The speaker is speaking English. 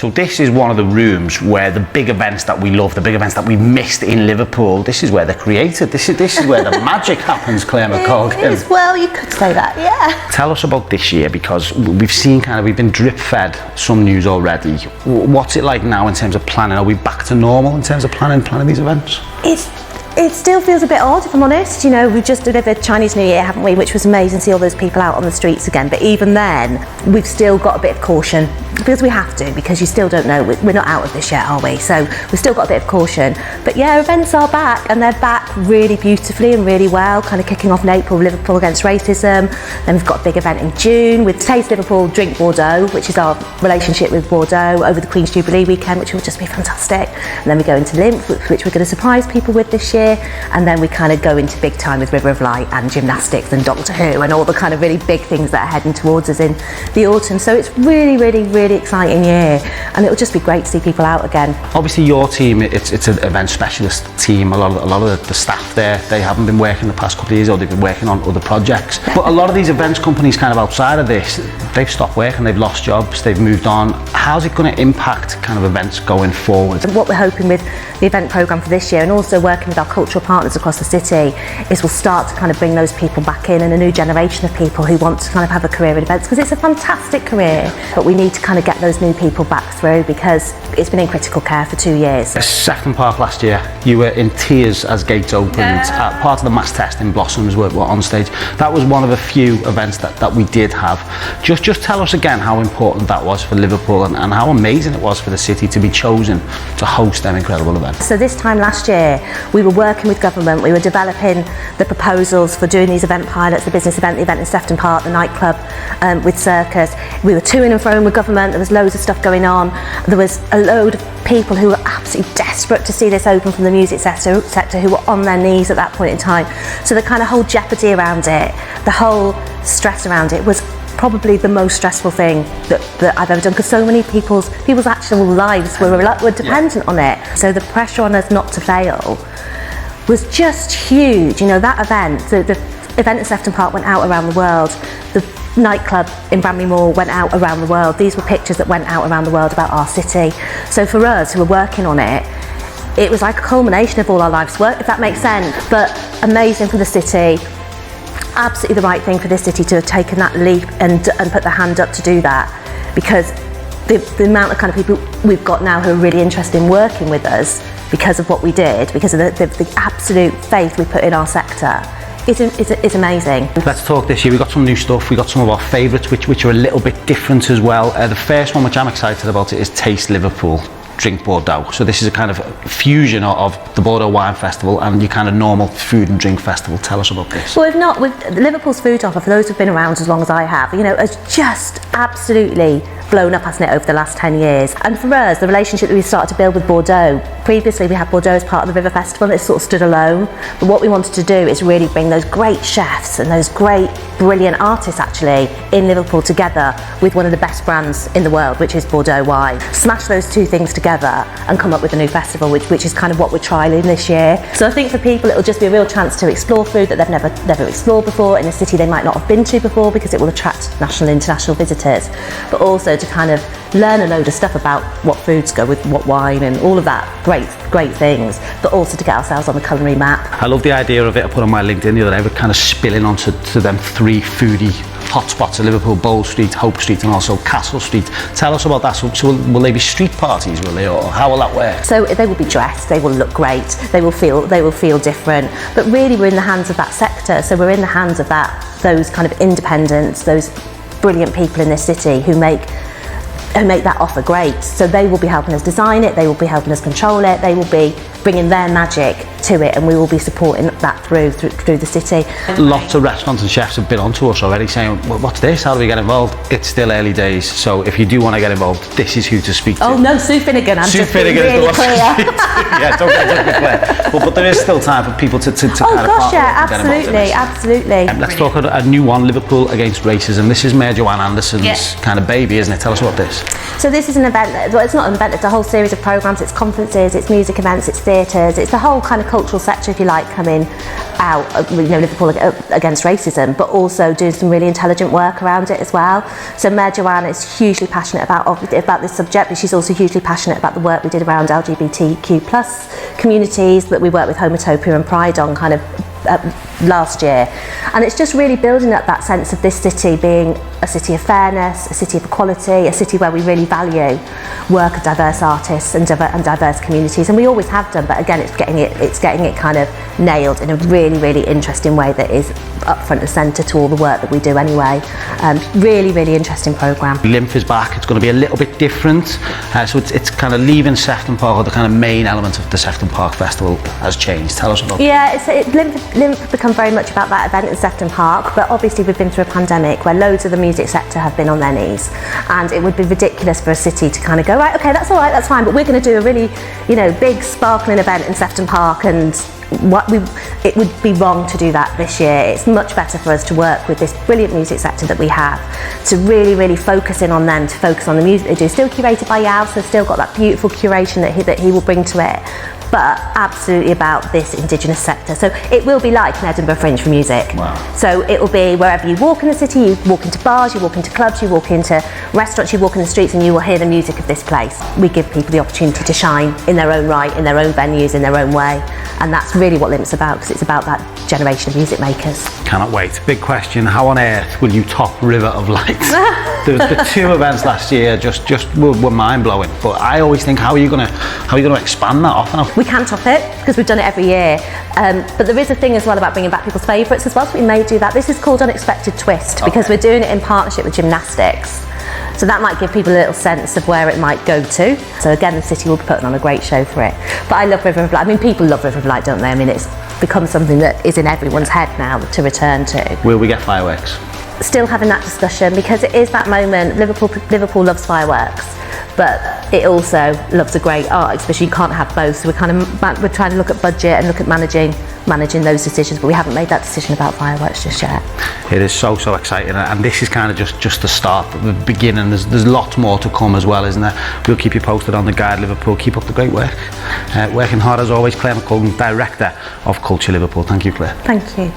So this is one of the rooms where the big events that we love, the big events that we missed in Liverpool, this is where they're created. This is where the magic happens, Claire McColgan. Well, you could say that, yeah. Tell us about this year, because we've been drip fed some news already. What's it like now in terms of planning? Are we back to normal in terms of planning these events? It still feels a bit odd, if I'm honest. You know, we just delivered Chinese New Year, haven't we, which was amazing to see all those people out on the streets again. But even then, we've still got a bit of caution, because we have to, because you still don't know. We're not out of this yet, are we? So we've still got a bit of caution. But yeah, events are back, and they're back really beautifully and really well, kind of kicking off in April, Liverpool Against Racism. Then we've got a big event in June with Taste Liverpool, Drink Bordeaux, which is our relationship with Bordeaux over the Queen's Jubilee weekend, which will just be fantastic. And then we go into Lymph, which we're going to surprise people with this year. And then we kind of go into big time with River of Light and gymnastics and Doctor Who and all the kind of really big things that are heading towards us in the autumn. So it's really, really, really exciting year, and it'll just be great to see people out again. Obviously your team, it's an event specialist team. A lot of the staff there, they haven't been working the past couple of years, or they've been working on other projects. But a lot of these events companies kind of outside of this, they've stopped working, they've lost jobs, they've moved on. How's it going to impact kind of events going forward? What we're hoping with the event programme for this year, and also working with our cultural partners across the city, is we'll start to kind of bring those people back in, and a new generation of people who want to kind of have a career in events, because it's a fantastic career, but we need to kind of get those new people back through, because it's been in critical care for 2 years. Sefton Park last year, you were in tears as gates opened. Part of the mass testing Blossoms were on stage. That was one of a few events that we did have. Just tell us again how important that was for Liverpool, and how amazing it was for the city to be chosen to host them incredible events. So this time last year, we were working with government, we were developing the proposals for doing these event pilots, the business event, the event in Sefton Park, the nightclub with Circus. We were to-ing and fro-ing with government, there was loads of stuff going on. There was a load of people who were absolutely desperate to see this open from the music sector who were on their knees at that point in time. So the kind of whole jeopardy around it, the whole stress around it was probably the most stressful thing that I've ever done, because so many people's actual lives were dependent on it. So the pressure on us not to fail was just huge. You know, that event, the event at Sefton Park went out around the world. The nightclub in Bramley-Moore went out around the world. These were pictures that went out around the world about our city. So for us who were working on it, it was like a culmination of all our life's work, if that makes sense. But amazing for the city. Absolutely the right thing for this city to have taken that leap and put their hand up to do that, because the amount of kind of people we've got now who are really interested in working with us because of what we did, because of the absolute faith we put in our sector, is amazing. Let's talk this year. We got some new stuff. We got some of our favourites which are a little bit different as well. The first one, which I'm excited about, is Taste Liverpool, Drink Bordeaux. So this is a kind of fusion of the Bordeaux Wine Festival and your kind of normal food and drink festival. Tell us about this. Well, Liverpool's food offer, for those who've been around as long as I have, you know, has just absolutely blown up, hasn't it, over the last 10 years. And for us, the relationship that we started to build with Bordeaux, previously we had Bordeaux as part of the River Festival, it sort of stood alone. But what we wanted to do is really bring those great chefs and those great, brilliant artists actually in Liverpool together with one of the best brands in the world, which is Bordeaux wine. Smash those two things together and come up with a new festival, which is kind of what we're trialling this year. So I think for people it'll just be a real chance to explore food that they've never explored before in a city they might not have been to before, because it will attract national and international visitors, but also to kind of learn a load of stuff about what foods go with what wine and all of that great things, but also to get ourselves on the culinary map. I love the idea of it. I put on my LinkedIn the other day, we're kind of spilling onto them 3 foodie hotspots of Liverpool: Bowl Street, Hope Street, and also Castle Street. Tell us about that. So will they be street parties, will they, or how will that work? So they will be dressed, they will look great, they will feel different, but really we're in the hands of that sector. So we're in the hands of those kind of independents, those brilliant people in this city who make that offer great. So they will be helping us design it, they will be helping us control it, they will be bringing their magic to it, and we will be supporting that through the city. Lots of restaurants and chefs have been onto us already saying, well, what's this, how do we get involved? It's still early days, so if you do want to get involved, this is who to speak to. Oh no, Sue Finnegan, I'm Sue just Finnegan being really is the one to speak to. Yeah, don't be clear. But there is still time for people to oh kind gosh, of yeah, absolutely. Let's talk about a new one, Liverpool Against Racism. This is Mayor Joanne Anderson's kind of baby, isn't it? Tell us about this. So this is an event, well, it's not an event, it's a whole series of programmes, it's conferences, it's music events, it's theatres. It's the whole kind of cultural sector, if you like, coming out, Liverpool against racism, but also doing some really intelligent work around it as well. So Mayor Joanna is hugely passionate about this subject, but she's also hugely passionate about the work we did around LGBTQ plus communities that we worked with Homotopia and Pride on kind of last year. And it's just really building up that sense of this city being a city of fairness, a city of equality, a city where we really value work of diverse artists and diverse communities, and we always have done, but again it's getting it kind of nailed in a really, really interesting way that is up front and centre to all the work that we do anyway. Really, really interesting programme. Lymph is back. It's going to be a little bit different, so it's kind of leaving Sefton Park, or the kind of main element of the Sefton Park Festival has changed. Tell us about that. Lymph become very much about that event in Sefton Park, but obviously we've been through a pandemic where loads of the music sector have been on their knees, and it would be ridiculous for a city to kind of go, right, okay, that's all right, that's fine, but we're going to do a really, big sparkling event in Sefton Park, and it would be wrong to do that this year. It's much better for us to work with this brilliant music sector that we have, to really, really focus in on them, to focus on the music they do. Still curated by Yao, so still got that beautiful curation that he will bring to it, but absolutely about this Indigenous sector. So it will be like an Edinburgh Fringe for music. Wow. So it will be wherever you walk in the city, you walk into bars, you walk into clubs, you walk into restaurants, you walk in the streets, and you will hear the music of this place. We give people the opportunity to shine in their own right, in their own venues, in their own way, and that's really what Lymph's about, because it's about that generation of music makers. Cannot wait. Big question, how on earth will you top River of Light? the two events last year just were mind-blowing, but I always think, how are you going to expand that off now? We can top it because we've done it every year, but there is a thing as well about bringing back people's favourites as well, so we may do that. This is called Unexpected Twist, because we're doing it in partnership with gymnastics, so that might give people a little sense of where it might go to. So again, the city will be putting on a great show for it. But I love River of Light. I mean, people love River of Light, don't they? I mean, it's become something that is in everyone's head now to return to. Will we get fireworks? Still having that discussion, because it is that moment. Liverpool loves fireworks, but it also loves a great art exhibition. You can't have both, so we're trying to look at budget and look at managing those decisions, but we haven't made that decision about fireworks just yet. It is so exciting, and this is kind of just the start, the beginning. There's lots more to come as well, isn't there? We'll keep you posted on the Guide Liverpool. Keep up the great work. Working hard as always. Claire McColgan, Director of Culture Liverpool. Thank you, Claire. Thank you.